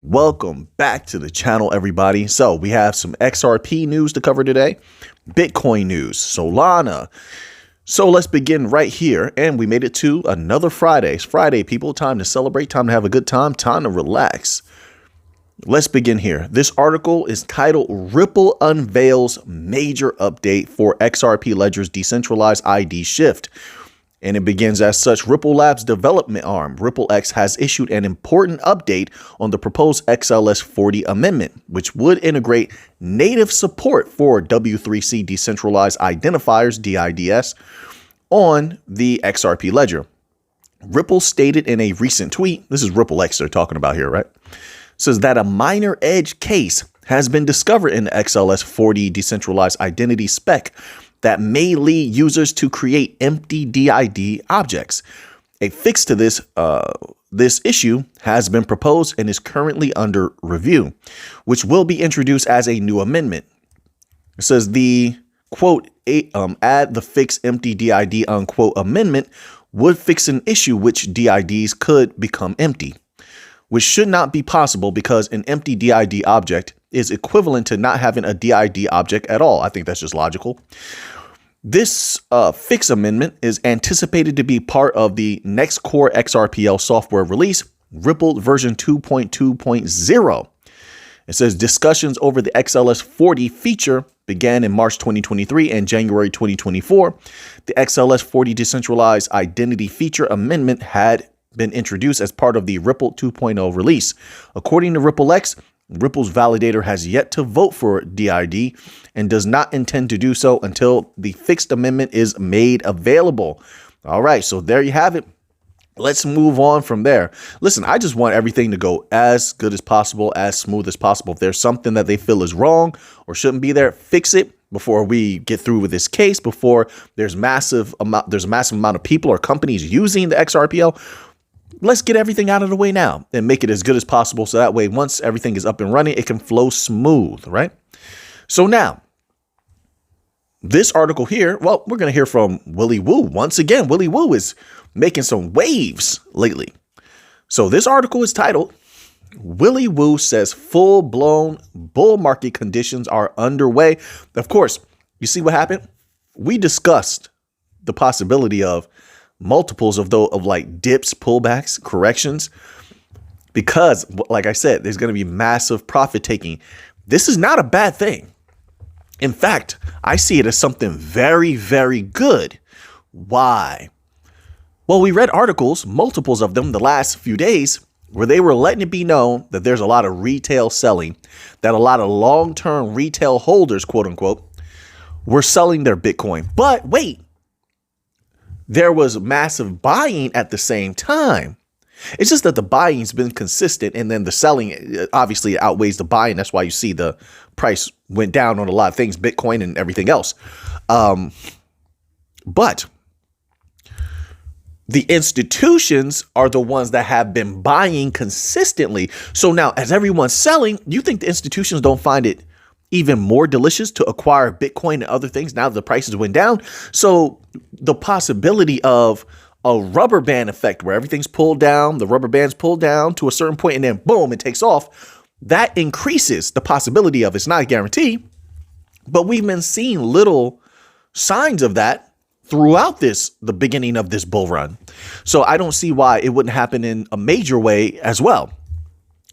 Welcome back to the channel, everybody. So we have some XRP news to cover today, Bitcoin news, Solana. So let's begin right here. And we made it to another Friday. It's Friday, people. Time to celebrate, time to have a good time, time to relax. Let's begin here. This article is titled Ripple Unveils Major Update for XRP Ledger's Decentralized ID Shift. And it begins as such. Ripple Labs development arm, RippleX, has issued an important update on the proposed XLS 40 amendment, which would integrate native support for W3C Decentralized Identifiers, DIDs, on the XRP Ledger. Ripple stated in a recent tweet, this is RippleX they're talking about here, right? Says that a minor edge case has been discovered in the XLS 40 Decentralized Identity spec that may lead users to create empty DID objects. A fix to this issue has been proposed and is currently under review, which will be introduced as a new amendment. It says the quote, add the fix empty DID unquote amendment would fix an issue which DIDs could become empty, which should not be possible because an empty DID object is equivalent to not having a DID object at all. I think that's just logical. This fix amendment is anticipated to be part of the next core XRPL software release, Ripple version 2.2.0. It says discussions over the XLS 40 feature began in March 2023 and January 2024. The XLS 40 decentralized identity feature amendment had been introduced as part of the Ripple 2.0 release. According to RippleX, Ripple's validator has yet to vote for DID and does not intend to do so until the fixed amendment is made available. All right, so there you have it. Let's move on from there. Listen, I just want everything to go as good as possible, as smooth as possible. If there's something that they feel is wrong or shouldn't be there, fix it before we get through with this case, before there's a massive amount of people or companies using the XRPL. Let's get everything out of the way now and make it as good as possible. So that way, once everything is up and running, it can flow smooth, right? So now, this article here, well, we're going to hear from Willy Woo. Once again, Willy Woo is making some waves lately. So this article is titled, Willy Woo says full-blown bull market conditions are underway. Of course, you see what happened? We discussed the possibility of multiples of like dips, pullbacks, corrections, because like I said, there's going to be massive profit taking. This is not a bad thing. In fact, I see it as something very, very good. Why? Well, we read articles, multiples of them the last few days, where they were letting it be known that there's a lot of retail selling, that a lot of long-term retail holders, quote unquote, were selling their Bitcoin. But wait, there was massive buying at the same time. It's just that the buying's been consistent and then the selling obviously outweighs the buying. That's why you see the price went down on a lot of things, Bitcoin and everything else. But the institutions are the ones that have been buying consistently. So now as everyone's selling, you think the institutions don't find it even more delicious to acquire Bitcoin and other things now that the prices went down? So the possibility of a rubber band effect where everything's pulled down, the rubber band's pulled down to a certain point and then boom, it takes off. That increases the possibility of, it's not a guarantee, but we've been seeing little signs of that throughout the beginning of this bull run. So I don't see why it wouldn't happen in a major way as well.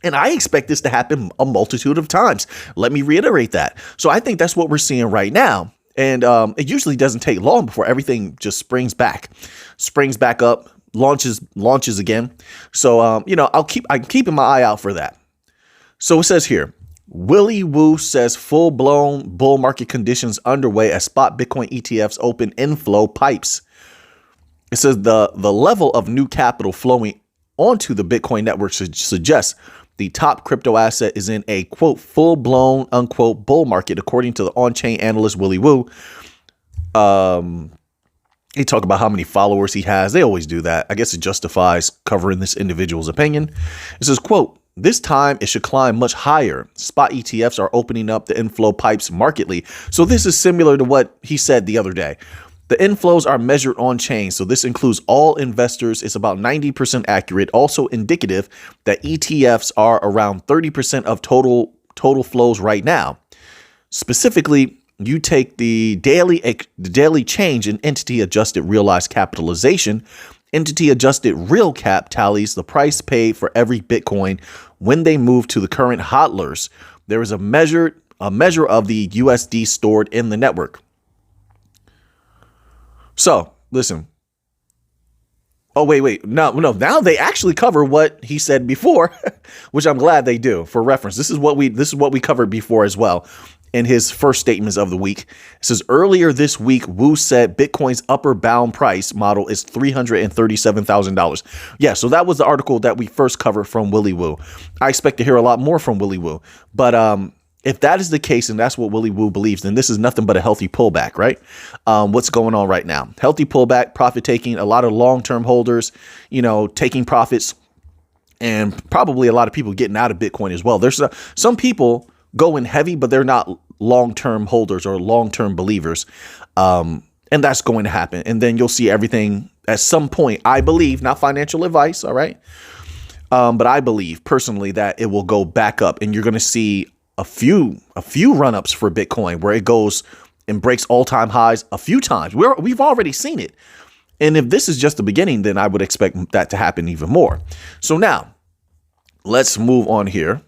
And I expect this to happen a multitude of times. Let me reiterate that. So I think that's what we're seeing right now. And it usually doesn't take long before everything just springs back up, launches again. So, I'm keeping my eye out for that. So it says here, Willy Woo says full-blown bull market conditions underway as spot Bitcoin ETFs open inflow pipes. It says the level of new capital flowing onto the Bitcoin network suggests the top crypto asset is in a, quote, full-blown, unquote, bull market, according to the on-chain analyst Willy Woo. He talk about how many followers he has. They always do that. I guess it justifies covering this individual's opinion. It says, quote, this time it should climb much higher. Spot ETFs are opening up the inflow pipes markedly. So this is similar to what he said the other day. The inflows are measured on chain, so this includes all investors. It's about 90% accurate, also indicative that ETFs are around 30% of total flows right now. Specifically, you take the daily change in entity adjusted realized capitalization. Entity adjusted real cap tallies the price paid for every Bitcoin when they move to the current hodlers. There is a measure of the USD stored in the network. So listen. Oh, wait. No. Now they actually cover what he said before, which I'm glad they do for reference. This is what we covered before as well. In his first statements of the week, it says earlier this week, Wu said Bitcoin's upper bound price model is $337,000. Yeah, so that was the article that we first covered from Willy Woo. I expect to hear a lot more from Willy Woo, but if that is the case and that's what Willy Woo believes, then this is nothing but a healthy pullback, right? What's going on right now? Healthy pullback, profit taking, a lot of long-term holders, taking profits, and probably a lot of people getting out of Bitcoin as well. There's some people going heavy, but they're not long-term holders or long-term believers. And that's going to happen. And then you'll see everything at some point, I believe, not financial advice. All right. But I believe personally that it will go back up, and you're going to see a few run-ups for Bitcoin where it goes and breaks all-time highs a few times. We've already seen it. And if this is just the beginning, then I would expect that to happen even more. So now let's move on here.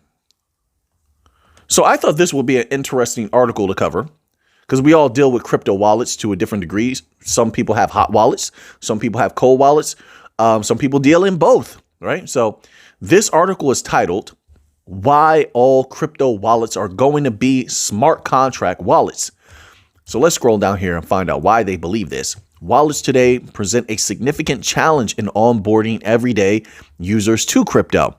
So I thought this would be an interesting article to cover because we all deal with crypto wallets to a different degree. Some people have hot wallets. Some people have cold wallets. Some people deal in both, right? So this article is titled, "Why All Crypto Wallets Are Going to Be Smart Contract Wallets." So let's scroll down here and find out why they believe this. Wallets today present a significant challenge in onboarding everyday users to crypto.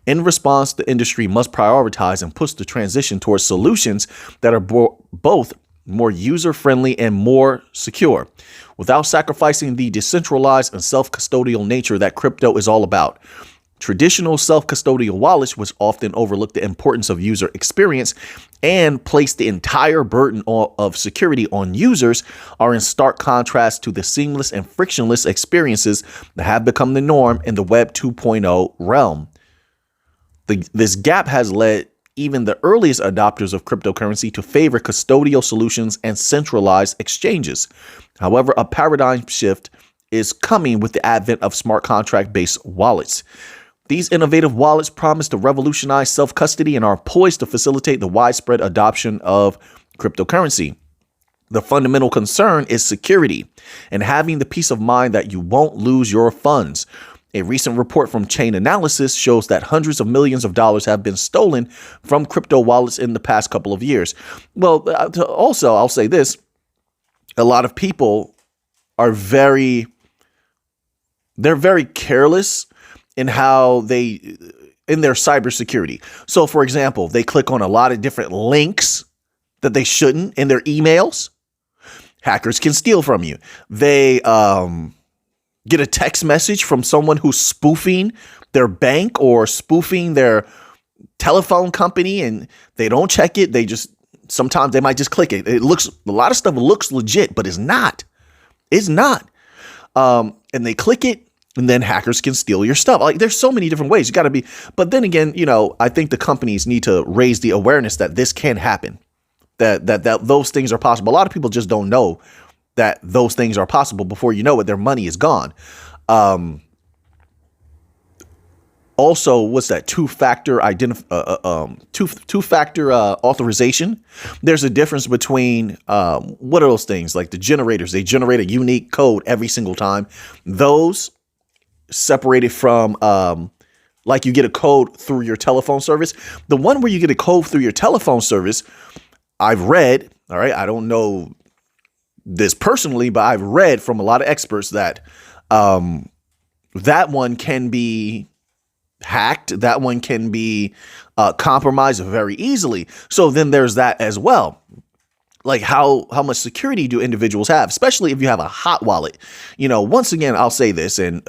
In response, the industry must prioritize and push the transition towards solutions that are both more user-friendly and more secure, without sacrificing the decentralized and self-custodial nature that crypto is all about. Traditional self-custodial wallets, which often overlook the importance of user experience and place the entire burden of security on users, are in stark contrast to the seamless and frictionless experiences that have become the norm in the Web 2.0 realm. This gap has led even the earliest adopters of cryptocurrency to favor custodial solutions and centralized exchanges. However, a paradigm shift is coming with the advent of smart contract-based wallets. These innovative wallets promise to revolutionize self-custody and are poised to facilitate the widespread adoption of cryptocurrency. The fundamental concern is security and having the peace of mind that you won't lose your funds. A recent report from Chain Analysts shows that hundreds of millions of dollars have been stolen from crypto wallets in the past couple of years. Well, also, I'll say this. A lot of people are very careless in how in their cybersecurity. So, for example, they click on a lot of different links that they shouldn't in their emails. Hackers can steal from you. They get a text message from someone who's spoofing their bank or spoofing their telephone company, and they don't check it. Sometimes they might just click it. A lot of stuff looks legit, but it's not. It's not. And they click it, and then hackers can steal your stuff. Like, there's so many different ways. You got to be. But then again, I think the companies need to raise the awareness that this can happen, that those things are possible. A lot of people just don't know that those things are possible. Before you know it, their money is gone. Also, what's that? Two-factor authorization. There's a difference between what are those things? Like the generators, they generate a unique code every single time. Those separated from like you get a code through your telephone service. The one where you get a code through your telephone service, I've read, all right, I don't know this personally, but I've read from a lot of experts that that one can be hacked. That one can be compromised very easily. So then there's that as well. Like how much security do individuals have, especially if you have a hot wallet? Once again, I'll say this, and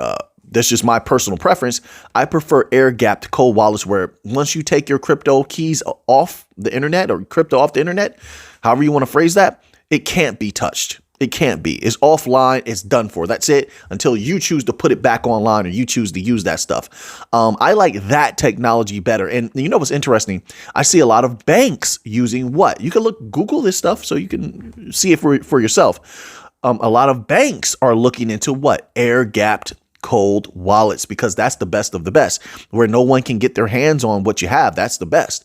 that's just my personal preference. I prefer air-gapped cold wallets where once you take your crypto keys off the internet or crypto off the internet, however you want to phrase that, it can't be touched. It can't be. It's offline. It's done for. That's it until you choose to put it back online or you choose to use that stuff. I like that technology better. And you know what's interesting? I see a lot of banks using what? You can Google this stuff so you can see it for yourself. A lot of banks are looking into what? Air-gapped cold wallets, because that's the best of the best, where no one can get their hands on what you have. That's the best.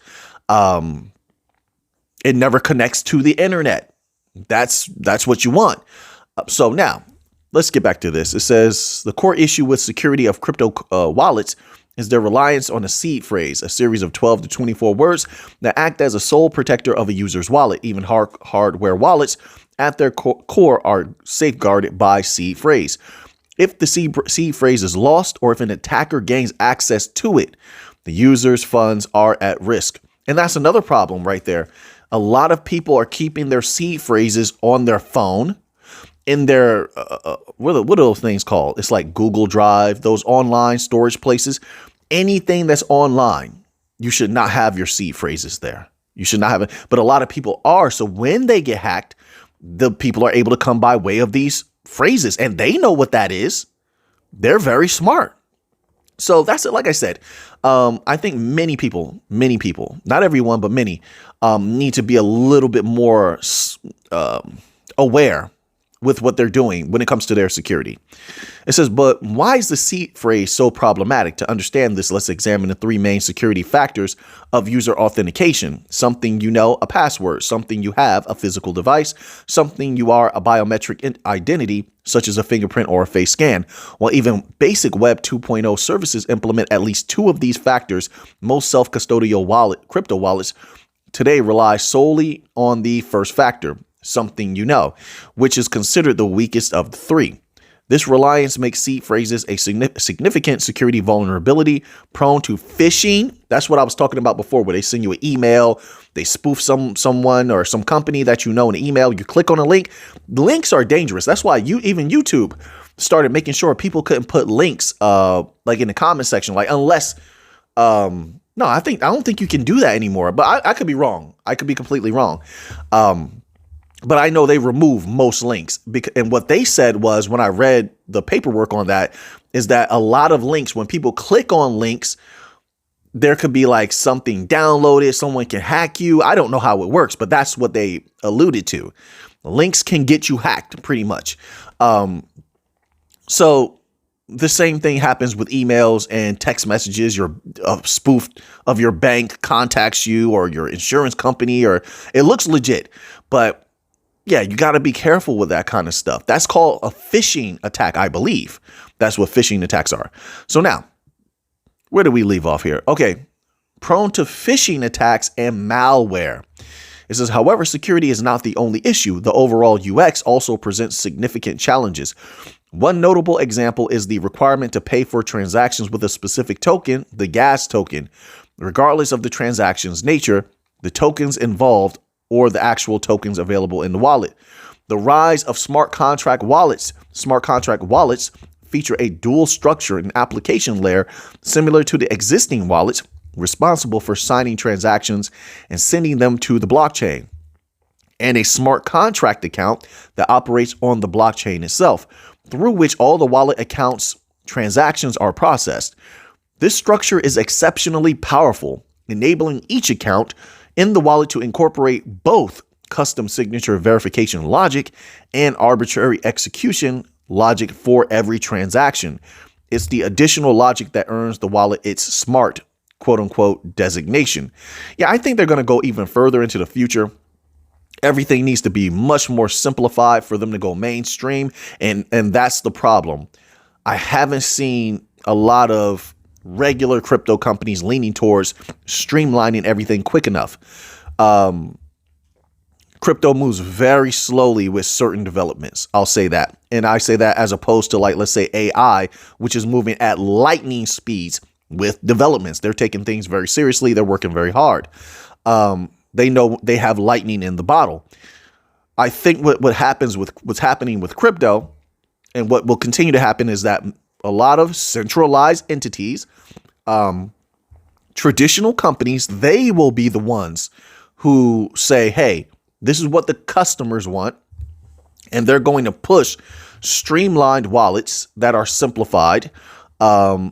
It never connects to the internet. That's what you want. So now let's get back to this. It says the core issue with security of crypto wallets is their reliance on a seed phrase, a series of 12 to 24 words that act as a sole protector of a user's wallet. Even hardware wallets at their core are safeguarded by seed phrase. If the seed phrase is lost or if an attacker gains access to it, the user's funds are at risk. And that's another problem right there. A lot of people are keeping their seed phrases on their phone, in their, what are those things called? It's like Google Drive, those online storage places. Anything that's online, you should not have your seed phrases there. You should not have it. But a lot of people are. So when they get hacked, the people are able to come by way of these phrases, and they know what that is. They're very smart. So that's it. Like I said, I think many people, not everyone, but many, need to be a little bit more aware with what they're doing when it comes to their security. It says, but why is the seed phrase so problematic? To understand this, let's examine the three main security factors of user authentication. Something you know, a password. Something you have, a physical device. Something you are, a biometric identity, such as a fingerprint or a face scan. While even basic Web 2.0 services implement at least two of these factors, most self-custodial crypto wallets today rely solely on the first factor, something you know, which is considered the weakest of the three. This reliance makes seed phrases a significant security vulnerability, prone to phishing. That's what I was talking about before, where they send you an email, they spoof someone or some company that you know in an email. You click on a link. The links are dangerous. That's why even YouTube started making sure people couldn't put links like in the comment section, like unless no, I don't think you can do that anymore. But I could be wrong. I could be completely wrong. But I know they remove most links. And what they said was, when I read the paperwork on that, is that a lot of links, when people click on links, there could be like something downloaded. Someone can hack you. I don't know how it works, but that's what they alluded to. Links can get you hacked pretty much. So the same thing happens with emails and text messages. Your spoof of your bank contacts you, or your insurance company, or it looks legit, but yeah, you got to be careful with that kind of stuff. That's called a phishing attack, I believe. That's what phishing attacks are. So now, where do we leave off here? Okay, prone to phishing attacks and malware. It says, however, security is not the only issue. The overall UX also presents significant challenges. One notable example is the requirement to pay for transactions with a specific token, the gas token. Regardless of the transaction's nature, the tokens involved or the actual tokens available in the wallet. The rise of smart contract wallets. Smart contract wallets feature a dual structure and application layer similar to the existing wallets, responsible for signing transactions and sending them to the blockchain, and a smart contract account that operates on the blockchain itself, through which all the wallet accounts transactions are processed. This structure is exceptionally powerful, enabling each account in the wallet to incorporate both custom signature verification logic and arbitrary execution logic for every transaction. It's the additional logic that earns the wallet its smart, quote unquote, designation. Yeah, I think they're going to go even further into the future. Everything needs to be much more simplified for them to go mainstream. And that's the problem. I haven't seen a lot of regular crypto companies leaning towards streamlining everything quick enough. Crypto moves very slowly with certain developments. I'll say that. And I say that as opposed to, like, let's say AI, which is moving at lightning speeds with developments. They're taking things very seriously. They're working very hard. They know they have lightning in the bottle. I think what happens with what's happening with crypto, and what will continue to happen, is that a lot of centralized entities, traditional companies, they will be the ones who say, hey, this is what the customers want, And they're going to push streamlined wallets that are simplified, that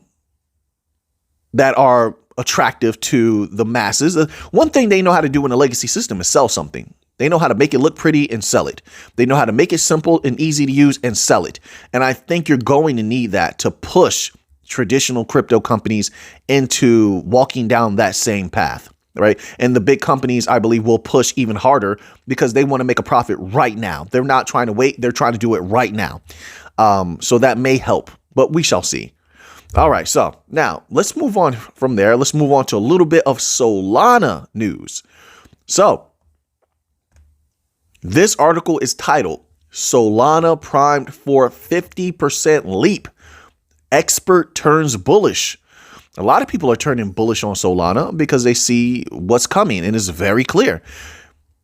are attractive to the masses. One thing they know how to do in a legacy system is sell something. They know how to make it look pretty and sell it. They know how to make it simple and easy to use and sell it. And I think you're going to need that to push traditional crypto companies into walking down that same path, right? And the big companies, I believe, will push even harder because they want to make a profit right now. They're not trying to wait. They're trying to do it right now. So that may help, but we shall see. All right. So now let's move on from there. Let's move on to a little bit of Solana news. So this article is titled Solana primed for 50% leap. Expert turns bullish. A lot of people are turning bullish on Solana because they see what's coming, and it's very clear.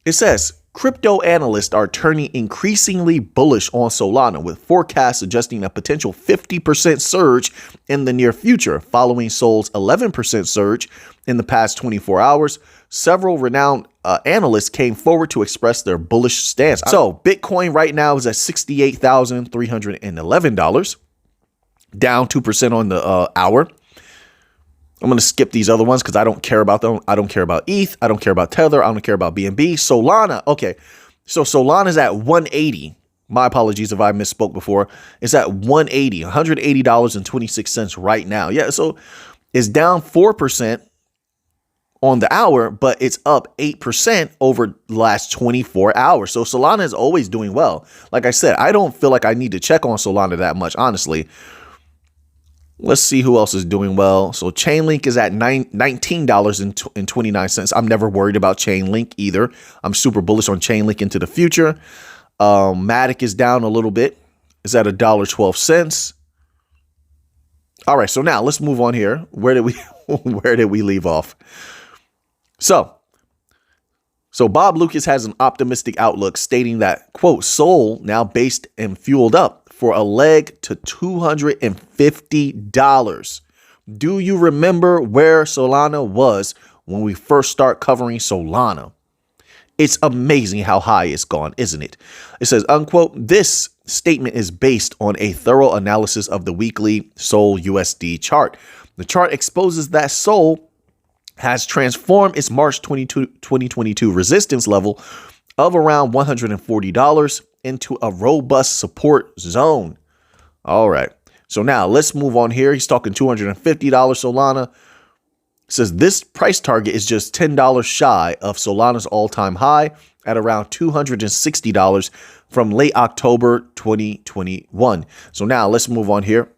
It says crypto analysts are turning increasingly bullish on Solana, with forecasts suggesting a potential 50% surge in the near future. Following Sol's 11% surge in the past 24 hours, several renowned analysts came forward to express their bullish stance. So Bitcoin right now is at $68,311, down 2% on the hour. I'm going to skip these other ones because I don't care about them. I don't care about ETH. I don't care about Tether. I don't care about BNB. Solana. Okay. So Solana is at 180. My apologies if I misspoke before. It's at 180, $180.26 right now. Yeah. So it's down 4% on the hour, but it's up 8% over the last 24 hours. So Solana is always doing well. Like I said, I don't feel like I need to check on Solana that much, honestly. Let's see who else is doing well. So Chainlink is at $19.29. I'm never worried about Chainlink either. I'm super bullish on Chainlink into the future. Matic is down a little bit. It's at $1.12. All right, so now let's move on here. Where did we leave off? So Bob Lucas has an optimistic outlook, stating that, quote, Sol now based and fueled up for a leg to $250. Do you remember where Solana was when we first start covering Solana? It's amazing how high it's gone, isn't it? It says, unquote, this statement is based on a thorough analysis of the weekly Sol USD chart. The chart exposes that Sol has transformed its March 2022 resistance level of around $140 into a robust support zone. All right. So now let's move on here. He's talking $250 Solana. Says this price target is just $10 shy of Solana's all-time high at around $260 from late October 2021. So now let's move on here.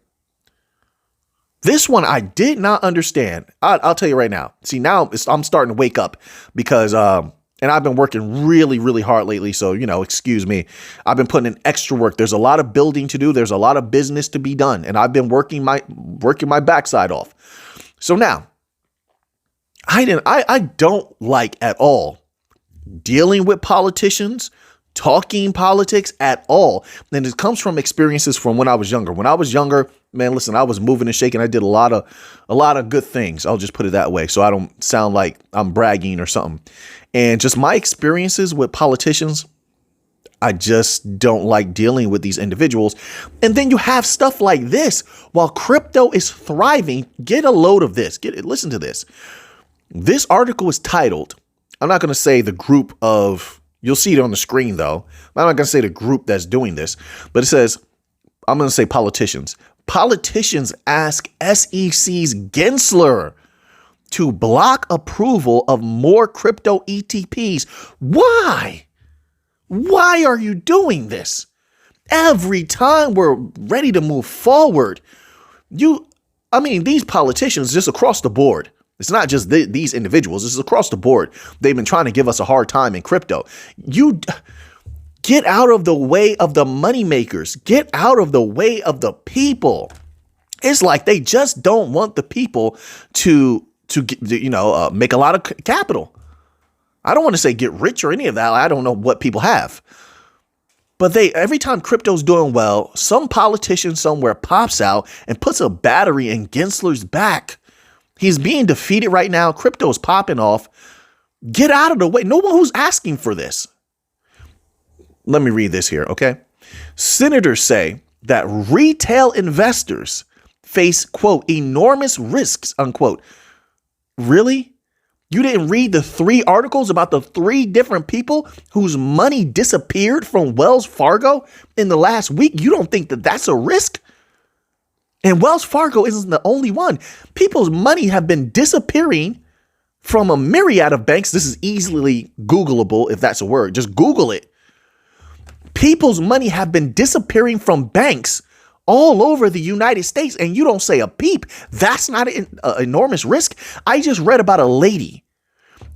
This one I did not understand. I'll tell you right now. See, now I'm starting to wake up because and I've been working really, really hard lately. So, excuse me. I've been putting in extra work. There's a lot of building to do. There's a lot of business to be done. And I've been working my backside off. So now I don't like at all dealing with politicians, talking politics at all. And it comes from experiences from when I was younger. When I was younger, man, listen, I was moving and shaking. I did a lot of good things. I'll just put it that way. So I don't sound like I'm bragging or something. And just my experiences with politicians, I just don't like dealing with these individuals. And then you have stuff like this while crypto is thriving. Get a load of this. Listen to this. This article is titled, I'm not going to say the group of, you'll see it on the screen though. I'm not going to say the group that's doing this, but it says, I'm going to say politicians. Politicians ask SEC's Gensler to block approval of more crypto ETPs. Why? Why are you doing this? Every time we're ready to move forward, these politicians just across the board. It's not just these individuals. This is across the board. They've been trying to give us a hard time in crypto. You get out of the way of the moneymakers. Get out of the way of the people. It's like they just don't want the people to make a lot of capital. I don't want to say get rich or any of that. I don't know what people have. But every time crypto's doing well, some politician somewhere pops out and puts a battery in Gensler's back. He's being defeated right now. Crypto's popping off. Get out of the way. No one who's asking for this. Let me read this here, okay? Senators say that retail investors face, quote, enormous risks, unquote. Really? You didn't read the 3 articles about the 3 different people whose money disappeared from Wells Fargo in the last week? You don't think that that's a risk? And Wells Fargo isn't the only one. People's money have been disappearing from a myriad of banks. This is easily Googleable, if that's a word. Just Google it. People's money have been disappearing from banks all over the United States, and you don't say a peep. That's not an enormous risk. I just read about a lady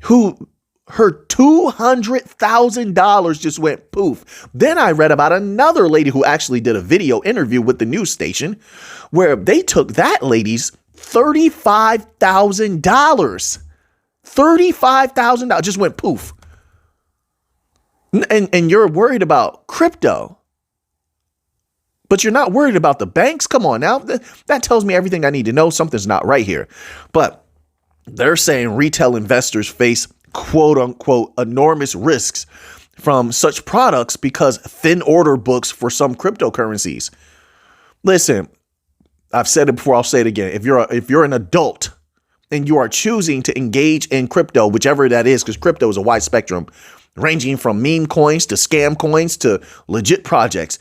who her $200,000 just went poof. Then I read about another lady who actually did a video interview with the news station where they took that lady's $35,000. $35,000 just went poof. And you're worried about crypto, but you're not worried about the banks. Come on now. That tells me everything I need to know. Something's not right here. But they're saying retail investors face, quote unquote, enormous risks from such products because thin order books for some cryptocurrencies. Listen, I've said it before. I'll say it again. If you're an adult and you are choosing to engage in crypto, whichever that is, because crypto is a wide spectrum, ranging from meme coins to scam coins to legit projects.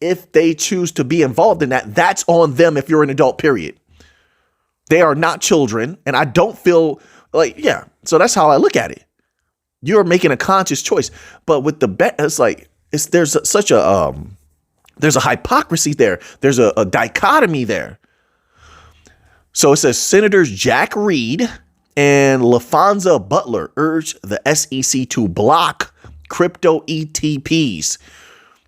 If they choose to be involved in that, that's on them if you're an adult, period. They are not children. And I don't feel like, yeah. So that's how I look at it. You're making a conscious choice. But with the bet, it's like, there's a hypocrisy there. There's a dichotomy there. So it says Senators Jack Reed and LaFonza Butler urged the SEC to block crypto ETPs,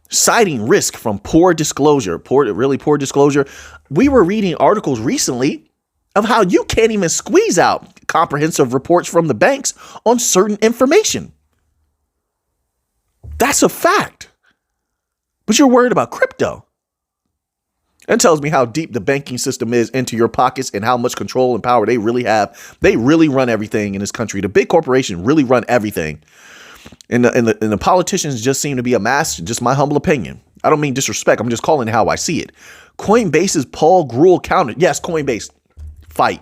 citing risk from poor disclosure. Really poor disclosure. We were reading articles recently of how you can't even squeeze out comprehensive reports from the banks on certain information. That's a fact. But you're worried about crypto. That tells me how deep the banking system is into your pockets and how much control and power they really have. They really run everything in this country. The big corporations really run everything. And the politicians just seem to be a master. Just my humble opinion. I don't mean disrespect. I'm just calling it how I see it. Coinbase's Paul Grewal counter. Yes, Coinbase. Fight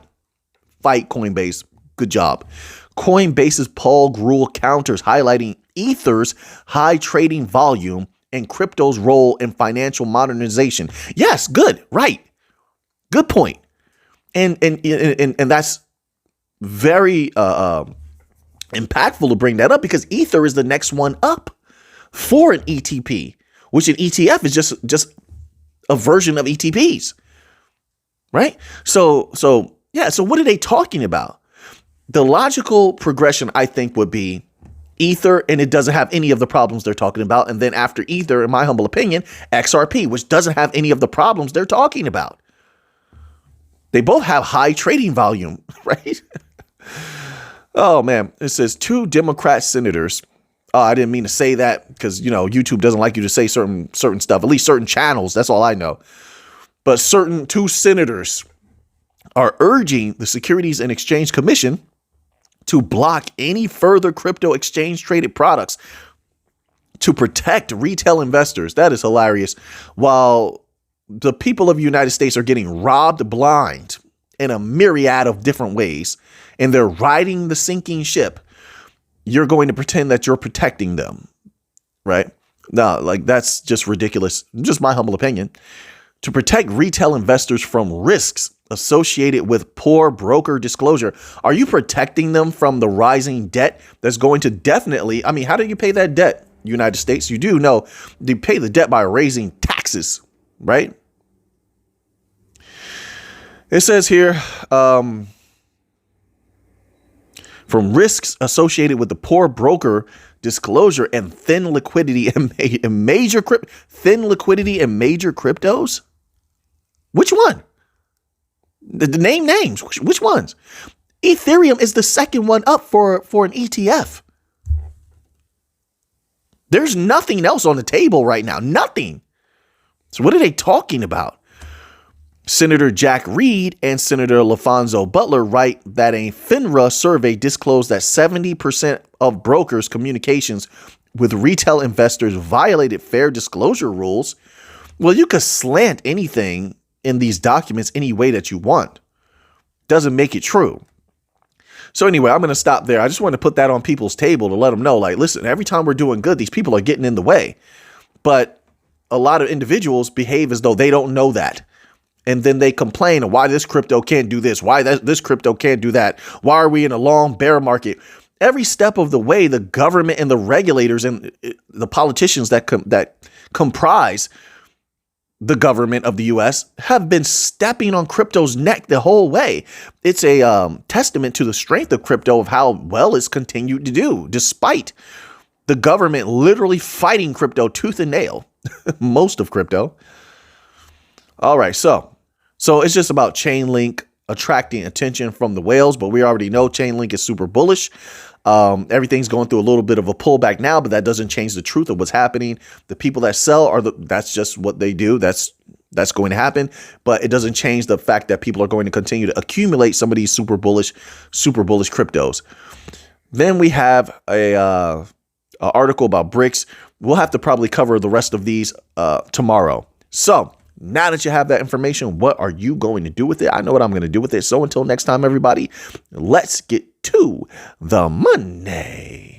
Coinbase. Good job. Coinbase's Paul Grewal counters highlighting Ether's high trading volume and crypto's role in financial modernization. Yes, good, right. Good point. And that's very impactful to bring that up because Ether is the next one up for an ETP, which an ETF is just a version of ETPs. Right? So what are they talking about? The logical progression, I think, would be Ether, and it doesn't have any of the problems they're talking about. And then after Ether, in my humble opinion, XRP, which doesn't have any of the problems they're talking about. They both have high trading volume, right? Oh, man. It says 2 Democrat senators. Oh, I didn't mean to say that because, YouTube doesn't like you to say certain stuff, at least certain channels. That's all I know. But 2 senators are urging the Securities and Exchange Commission to block any further crypto exchange traded products to protect retail investors. That is hilarious. While the people of the United States are getting robbed blind in a myriad of different ways, and they're riding the sinking ship, you're going to pretend that you're protecting them, right? No, that's just ridiculous. Just my humble opinion. To protect retail investors from risks associated with poor broker disclosure. Are you protecting them from the rising debt that's going to definitely, how do you pay that debt, United States? You do know you pay the debt by raising taxes, right? It says here, from risks associated with the poor broker disclosure and thin liquidity and major cryptos. Which one? The name names. Which ones? Ethereum is the second one up for an ETF. There's nothing else on the table right now. Nothing. So what are they talking about? Senator Jack Reed and Senator LaFonza Butler write that a FINRA survey disclosed that 70% of brokers' communications with retail investors violated fair disclosure rules. Well, you could slant anything in these documents any way that you want. Doesn't make it true. So anyway, I'm going to stop there. I just want to put that on people's table to let them know, like, listen, every time we're doing good, these people are getting in the way. But a lot of individuals behave as though they don't know that. And then they complain, why this crypto can't do this, why this crypto can't do that, why are we in a long bear market? Every step of the way, the government and the regulators and the politicians that comprise the government of the U.S. have been stepping on crypto's neck the whole way. It's a testament to the strength of crypto, of how well it's continued to do, despite the government literally fighting crypto tooth and nail, most of crypto. All right, so it's just about Chainlink attracting attention from the whales, but we already know Chainlink is super bullish. Everything's going through a little bit of a pullback now, but that doesn't change the truth of what's happening. The people that sell that's just what they do. That's going to happen, but it doesn't change the fact that people are going to continue to accumulate some of these super bullish cryptos. Then we have a article about BRICS. We'll have to probably cover the rest of these tomorrow. So now that you have that information, what are you going to do with it? I know what I'm going to do with it. So until next time, everybody, let's get to the money.